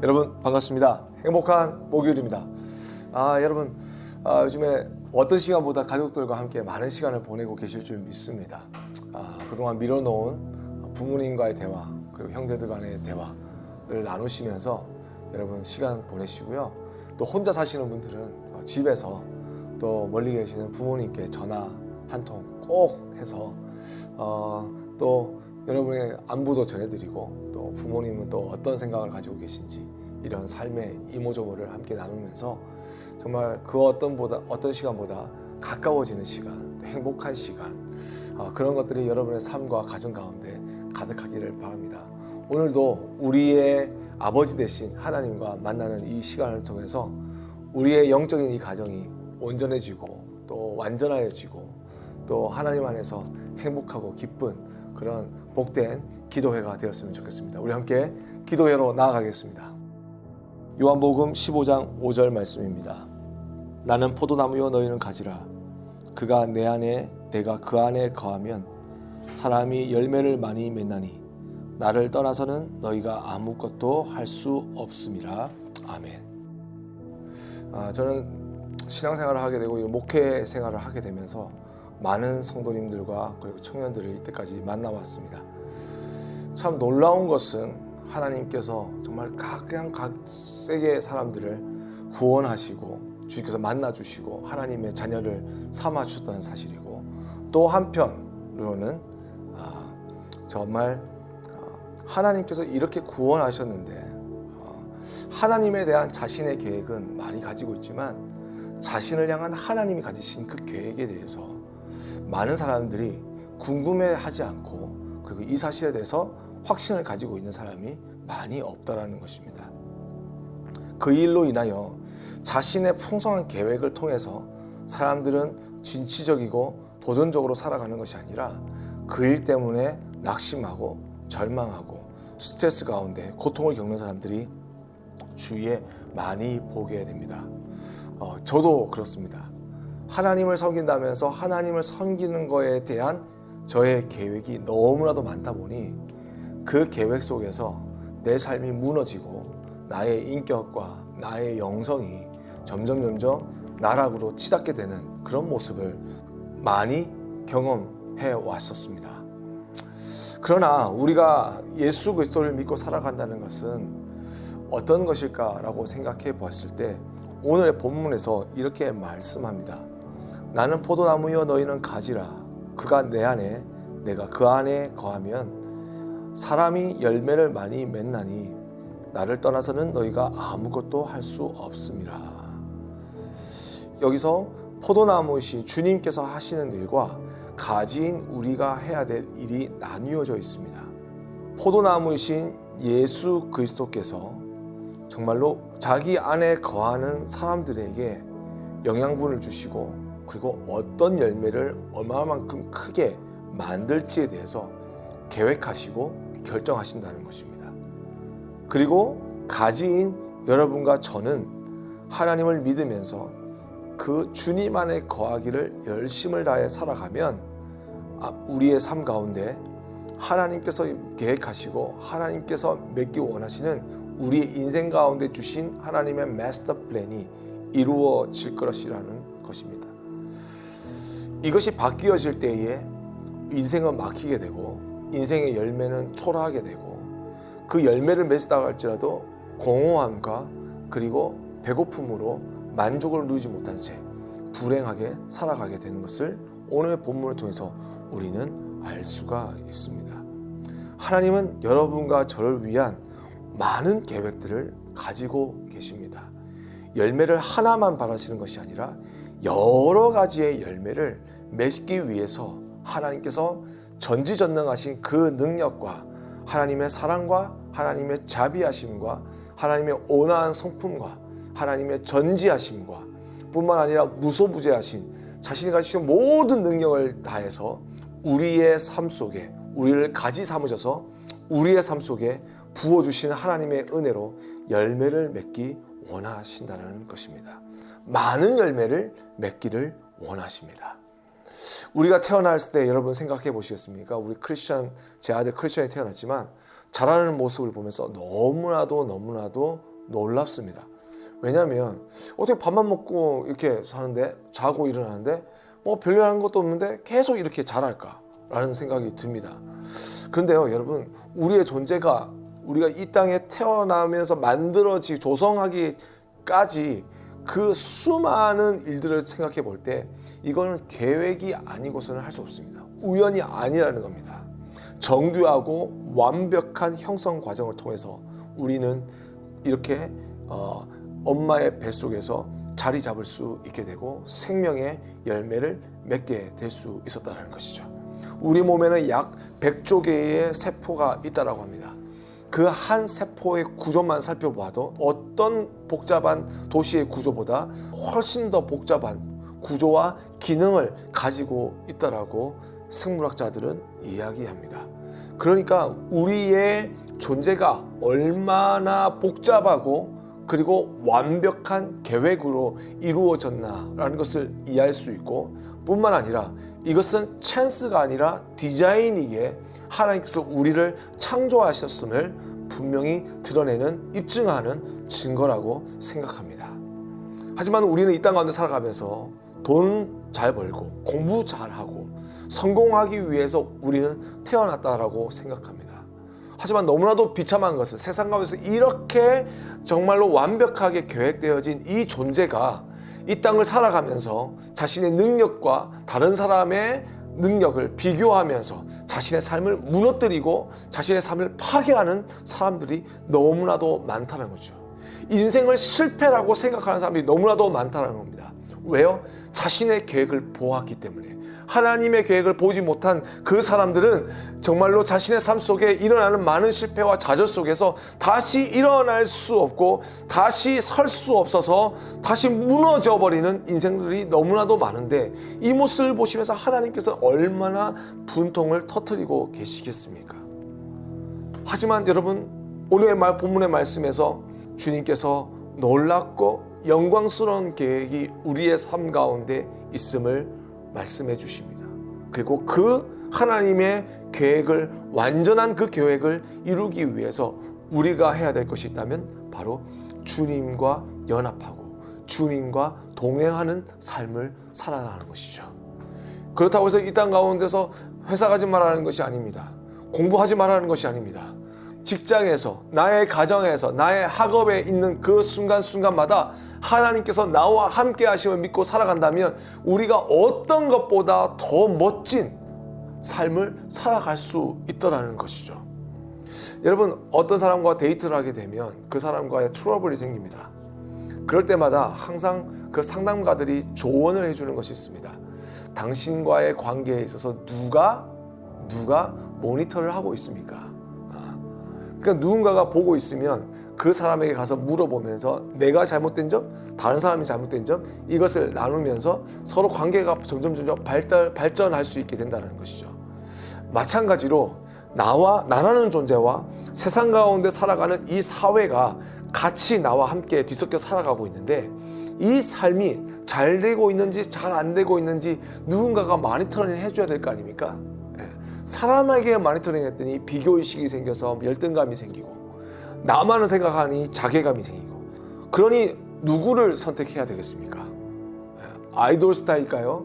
여러분 반갑습니다. 행복한 목요일입니다. 여러분 요즘에 어떤 시간보다 가족들과 함께 많은 시간을 보내고 계실 줄 믿습니다. 그동안 미뤄놓은 부모님과의 대화 그리고 형제들 간의 대화를 나누시면서 여러분 시간 보내시고요. 또 혼자 사시는 분들은 집에서 또 멀리 계시는 부모님께 전화 한 통 꼭 해서 또 여러분의 안부도 전해드리고 또 부모님은 또 어떤 생각을 가지고 계신지 이런 삶의 이모저모를 함께 나누면서 정말 그 어떤 시간보다 가까워지는 시간, 행복한 시간 그런 것들이 여러분의 삶과 가정 가운데 가득하기를 바랍니다. 오늘도 우리의 아버지 되신 하나님과 만나는 이 시간을 통해서 우리의 영적인 이 가정이 온전해지고 또 완전해지고 또 하나님 안에서 행복하고 기쁜 그런 복된 기도회가 되었으면 좋겠습니다. 우리 함께 기도회로 나아가겠습니다. 요한복음 15장 5절 말씀입니다. 나는 포도나무요 너희는 가지라. 그가 내 안에 내가 그 안에 거하면 사람이 열매를 많이 맺나니 나를 떠나서는 너희가 아무것도 할 수 없음이라. 아멘. 저는 신앙생활을 하게 되고 목회 생활을 하게 되면서 많은 성도님들과 그리고 청년들을 이때까지 만나왔습니다. 참 놀라운 것은 하나님께서 정말 각세계 사람들을 구원하시고 주님께서 만나주시고 하나님의 자녀를 삼아주셨다는 사실이고 또 한편으로는 정말 하나님께서 이렇게 구원하셨는데 하나님에 대한 자신의 계획은 많이 가지고 있지만 자신을 향한 하나님이 가지신 그 계획에 대해서 많은 사람들이 궁금해하지 않고 그리고 이 사실에 대해서 확신을 가지고 있는 사람이 많이 없다라는 것입니다. 그 일로 인하여 자신의 풍성한 계획을 통해서 사람들은 진취적이고 도전적으로 살아가는 것이 아니라 그 일 때문에 낙심하고 절망하고 스트레스 가운데 고통을 겪는 사람들이 주위에 많이 보게 됩니다. 저도 그렇습니다. 하나님을 섬긴다면서 하나님을 섬기는 것에 대한 저의 계획이 너무나도 많다 보니 그 계획 속에서 내 삶이 무너지고 나의 인격과 나의 영성이 점점 나락으로 치닫게 되는 그런 모습을 많이 경험해 왔었습니다. 그러나 우리가 예수 그리스도를 믿고 살아간다는 것은 어떤 것일까라고 생각해 보았을 때 오늘의 본문에서 이렇게 말씀합니다. 나는 포도나무여 너희는 가지라. 그가 내 안에 내가 그 안에 거하면 사람이 열매를 많이 맺나니 나를 떠나서는 너희가 아무것도 할 수 없음이라. 여기서 포도나무이신 주님께서 하시는 일과 가지인 우리가 해야 될 일이 나뉘어져 있습니다. 포도나무이신 예수 그리스도께서 정말로 자기 안에 거하는 사람들에게 영양분을 주시고 그리고 어떤 열매를 얼마만큼 크게 만들지에 대해서 계획하시고 결정하신다는 것입니다. 그리고 가지인 여러분과 저는 하나님을 믿으면서 그 주님 안에 거하기를 열심을 다해 살아가면 우리의 삶 가운데 하나님께서 계획하시고 하나님께서 맺기 원하시는 우리의 인생 가운데 주신 하나님의 마스터 플랜이 이루어질 것이라는 것입니다. 이것이 바뀌어질 때에 인생은 막히게 되고 인생의 열매는 초라하게 되고 그 열매를 맺다 할지라도 공허함과 그리고 배고픔으로 만족을 누리지 못한 채 불행하게 살아가게 되는 것을 오늘의 본문을 통해서 우리는 알 수가 있습니다. 하나님은 여러분과 저를 위한 많은 계획들을 가지고 계십니다. 열매를 하나만 바라시는 것이 아니라 여러 가지의 열매를 맺기 위해서 하나님께서 전지전능하신 그 능력과 하나님의 사랑과 하나님의 자비하심과 하나님의 온화한 성품과 하나님의 전지하심과 뿐만 아니라 무소부재하신 자신이 가지신 모든 능력을 다해서 우리의 삶 속에 우리를 가지 삼으셔서 우리의 삶 속에 부어주시는 하나님의 은혜로 열매를 맺기 원하신다는 것입니다. 많은 열매를 맺기를 원하십니다. 우리가 태어났을 때 여러분 생각해 보시겠습니까? 우리 크리스천, 제 아들 크리스천이 태어났지만 자라는 모습을 보면서 너무나도 놀랍습니다. 왜냐하면 어떻게 밥만 먹고 이렇게 사는데, 자고 일어나는데 뭐 별일하는 것도 없는데 계속 이렇게 자랄까라는 생각이 듭니다. 그런데요, 여러분, 우리의 존재가, 우리가 이 땅에 태어나면서 만들어지 조성하기까지 그 수많은 일들을 생각해 볼 때 이거는 계획이 아니고서는 할 수 없습니다. 우연이 아니라는 겁니다. 정교하고 완벽한 형성 과정을 통해서 우리는 이렇게 엄마의 뱃속에서 자리 잡을 수 있게 되고 생명의 열매를 맺게 될 수 있었다는 것이죠. 우리 몸에는 약 100조 개의 세포가 있다고 합니다. 그 한 세포의 구조만 살펴봐도 어떤 복잡한 도시의 구조보다 훨씬 더 복잡한 구조와 기능을 가지고 있다라고 생물학자들은 이야기합니다. 그러니까 우리의 존재가 얼마나 복잡하고 그리고 완벽한 계획으로 이루어졌나라는 것을 이해할 수 있고, 뿐만 아니라 이것은 찬스가 아니라 디자인이기에 하나님께서 우리를 창조하셨음을 분명히 드러내는, 입증하는 증거라고 생각합니다. 하지만 우리는 이 땅 가운데 살아가면서 돈 잘 벌고 공부 잘하고 성공하기 위해서 우리는 태어났다라고 생각합니다. 하지만 너무나도 비참한 것은 세상 가운데서 이렇게 정말로 완벽하게 계획되어진 이 존재가 이 땅을 살아가면서 자신의 능력과 다른 사람의 능력을 비교하면서 자신의 삶을 무너뜨리고 자신의 삶을 파괴하는 사람들이 너무나도 많다는 거죠. 인생을 실패라고 생각하는 사람들이 너무나도 많다는 겁니다. 왜요? 자신의 계획을 보았기 때문에. 하나님의 계획을 보지 못한 그 사람들은 정말로 자신의 삶 속에 일어나는 많은 실패와 좌절 속에서 다시 일어날 수 없고 다시 설 수 없어서 다시 무너져 버리는 인생들이 너무나도 많은데, 이 모습을 보시면서 하나님께서 얼마나 분통을 터뜨리고 계시겠습니까? 하지만 여러분, 오늘의 본문의 말씀에서 주님께서 놀랍고 영광스러운 계획이 우리의 삶 가운데 있음을 말씀해 주십니다. 그리고 그 하나님의 계획을, 완전한 그 계획을 이루기 위해서 우리가 해야 될 것이 있다면 바로 주님과 연합하고 주님과 동행하는 삶을 살아가는 것이죠. 그렇다고 해서 이 땅 가운데서 회사 가지 말라는 것이 아닙니다. 공부하지 말라는 것이 아닙니다. 직장에서, 나의 가정에서, 나의 학업에 있는 그 순간순간마다 하나님께서 나와 함께 하심을 믿고 살아간다면 우리가 어떤 것보다 더 멋진 삶을 살아갈 수 있더라는 것이죠. 여러분, 어떤 사람과 데이트를 하게 되면 그 사람과의 트러블이 생깁니다. 그럴 때마다 항상 그 상담가들이 조언을 해주는 것이 있습니다. 당신과의 관계에 있어서 누가 모니터를 하고 있습니까? 그러니까 누군가가 보고 있으면 그 사람에게 가서 물어보면서 내가 잘못된 점, 다른 사람이 잘못된 점, 이것을 나누면서 서로 관계가 점점 발전할 수 있게 된다는 것이죠. 마찬가지로 나라는 존재와 세상 가운데 살아가는 이 사회가 같이 나와 함께 뒤섞여 살아가고 있는데, 이 삶이 잘 되고 있는지 잘 안 되고 있는지 누군가가 모니터링 해줘야 될 거 아닙니까? 사람에게 모니터링 했더니 비교의식이 생겨서 열등감이 생기고, 나만을 생각하니 자괴감이 생기고, 그러니 누구를 선택해야 되겠습니까? 아이돌 스타일일까요?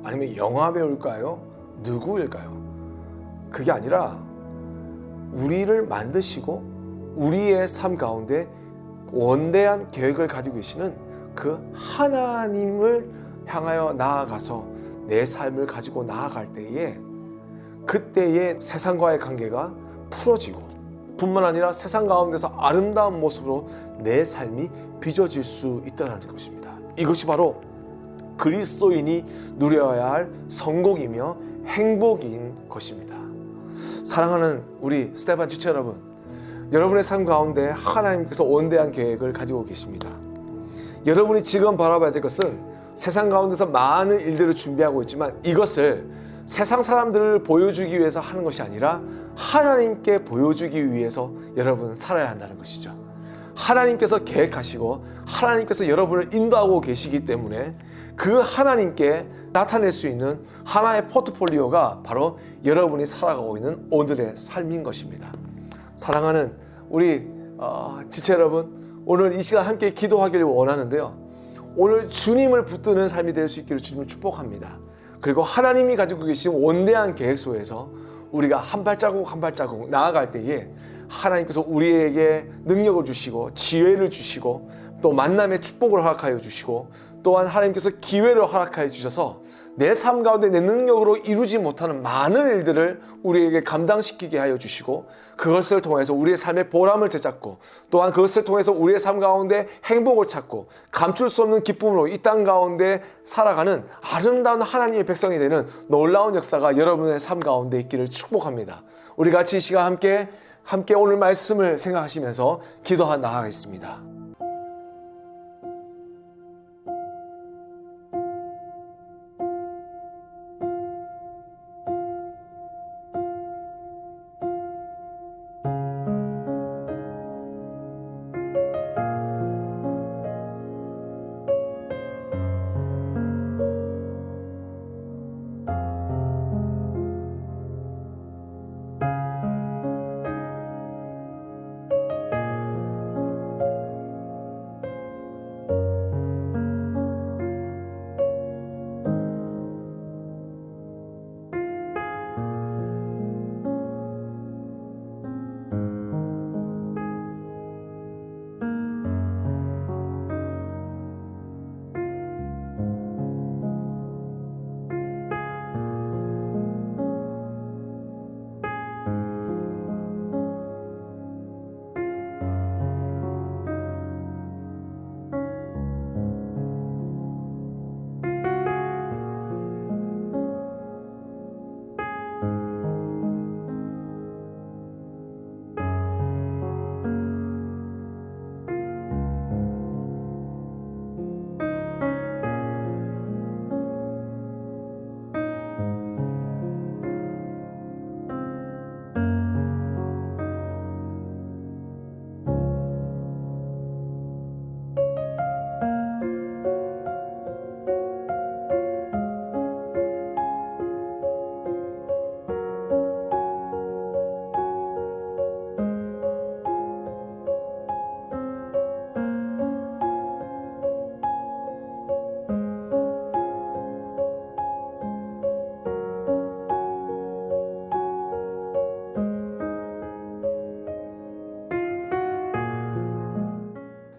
아니면 영화 배우일까요? 누구일까요? 그게 아니라 우리를 만드시고 우리의 삶 가운데 원대한 계획을 가지고 계시는 그 하나님을 향하여 나아가서 내 삶을 가지고 나아갈 때에, 그때의 세상과의 관계가 풀어지고 뿐만 아니라 세상 가운데서 아름다운 모습으로 내 삶이 빚어질 수 있다는 것입니다. 이것이 바로 그리스도인이 누려야 할 성공이며 행복인 것입니다. 사랑하는 우리 스테반 지체 여러분, 여러분의 삶 가운데 하나님께서 원대한 계획을 가지고 계십니다. 여러분이 지금 바라봐야 될 것은 세상 가운데서 많은 일들을 준비하고 있지만 이것을 세상 사람들을 보여주기 위해서 하는 것이 아니라 하나님께 보여주기 위해서 여러분 살아야 한다는 것이죠. 하나님께서 계획하시고 하나님께서 여러분을 인도하고 계시기 때문에 그 하나님께 나타낼 수 있는 하나의 포트폴리오가 바로 여러분이 살아가고 있는 오늘의 삶인 것입니다. 사랑하는 우리 지체 여러분, 오늘 이 시간 함께 기도하기를 원하는데요. 오늘 주님을 붙드는 삶이 될 수 있기를 주님을 축복합니다. 그리고 하나님이 가지고 계신 원대한 계획 속에서 우리가 한 발자국 한 발자국 나아갈 때에 하나님께서 우리에게 능력을 주시고 지혜를 주시고 또 만남의 축복을 허락하여 주시고 또한 하나님께서 기회를 허락하여 주셔서 내 삶 가운데 내 능력으로 이루지 못하는 많은 일들을 우리에게 감당시키게 하여 주시고 그것을 통해서 우리의 삶의 보람을 되찾고 또한 그것을 통해서 우리의 삶 가운데 행복을 찾고 감출 수 없는 기쁨으로 이 땅 가운데 살아가는 아름다운 하나님의 백성이 되는 놀라운 역사가 여러분의 삶 가운데 있기를 축복합니다. 우리 같이 이 시간 함께 오늘 말씀을 생각하시면서 기도하 나아가겠습니다.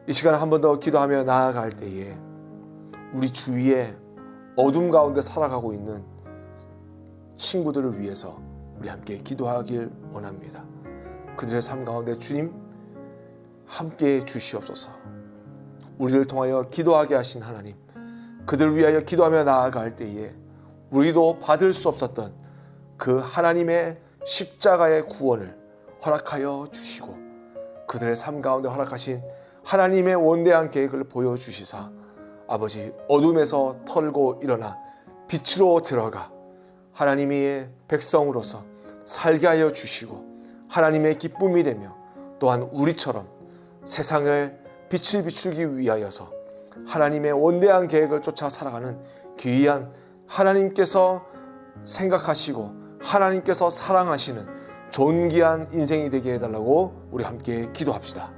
이 시간에 한 번 더 기도하며 나아갈 때에 우리 주위에 어둠 가운데 살아가고 있는 친구들을 위해서 우리 함께 기도하길 원합니다. 그들의 삶 가운데 주님 함께 주시옵소서. 우리를 통하여 기도하게 하신 하나님, 그들을 위하여 기도하며 나아갈 때에 우리도 받을 수 없었던 그 하나님의 십자가의 구원을 허락하여 주시고 그들의 삶 가운데 허락하신 하나님의 원대한 계획을 보여주시사 아버지 어둠에서 털고 일어나 빛으로 들어가 하나님의 백성으로서 살게 하여 주시고 하나님의 기쁨이 되며 또한 우리처럼 세상을 빛을 비추기 위하여서 하나님의 원대한 계획을 쫓아 살아가는 귀한 하나님께서 생각하시고 하나님께서 사랑하시는 존귀한 인생이 되게 해달라고 우리 함께 기도합시다.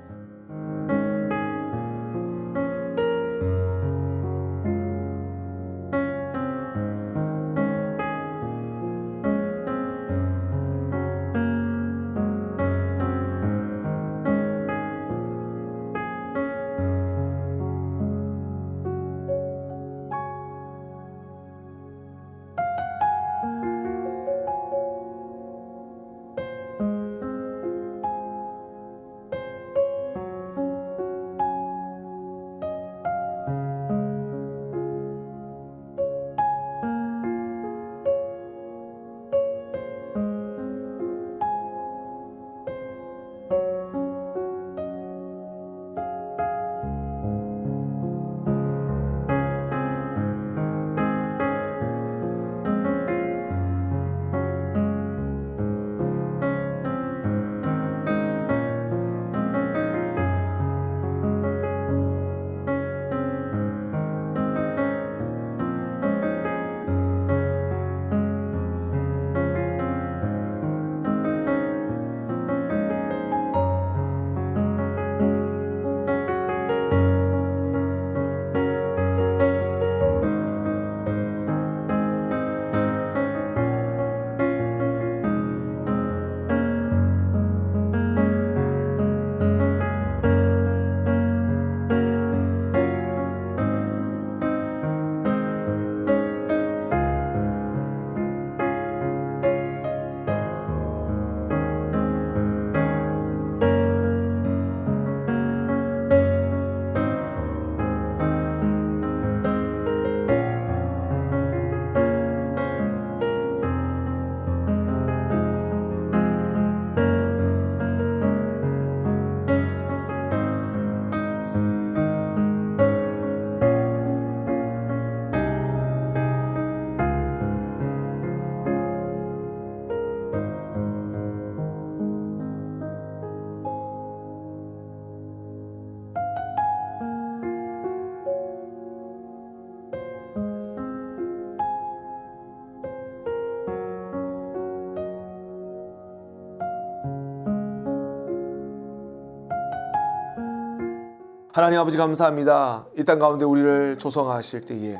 하나님 아버지 감사합니다. 이 땅 가운데 우리를 조성하실 때에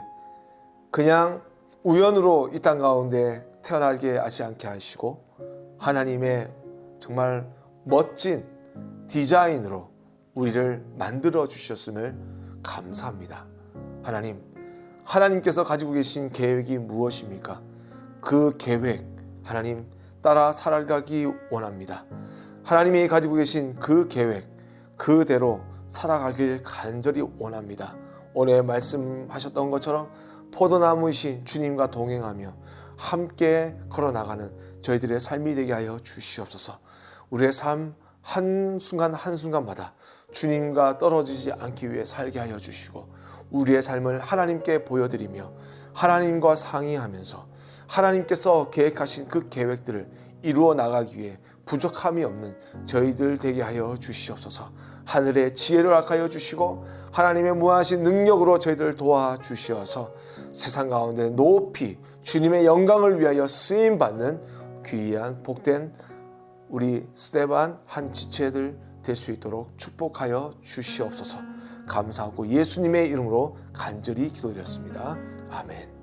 그냥 우연으로 이 땅 가운데 태어나게 하지 않게 하시고 하나님의 정말 멋진 디자인으로 우리를 만들어 주셨음을 감사합니다. 하나님께서 가지고 계신 계획이 무엇입니까? 그 계획 하나님 따라 살아가기 원합니다. 하나님이 가지고 계신 그 계획 그대로 살아가길 간절히 원합니다. 오늘 말씀하셨던 것처럼 포도나무이신 주님과 동행하며 함께 걸어나가는 저희들의 삶이 되게 하여 주시옵소서. 우리의 삶 한순간 한순간마다 주님과 떨어지지 않기 위해 살게 하여 주시고 우리의 삶을 하나님께 보여드리며 하나님과 상의하면서 하나님께서 계획하신 그 계획들을 이루어 나가기 위해 부족함이 없는 저희들 되게 하여 주시옵소서. 하늘의 지혜를 허락하여 주시고 하나님의 무한하신 능력으로 저희들을 도와주시어서 세상 가운데 높이 주님의 영광을 위하여 쓰임받는 귀한 복된 우리 스데반 한 지체들 될 수 있도록 축복하여 주시옵소서. 감사하고 예수님의 이름으로 간절히 기도드렸습니다. 아멘.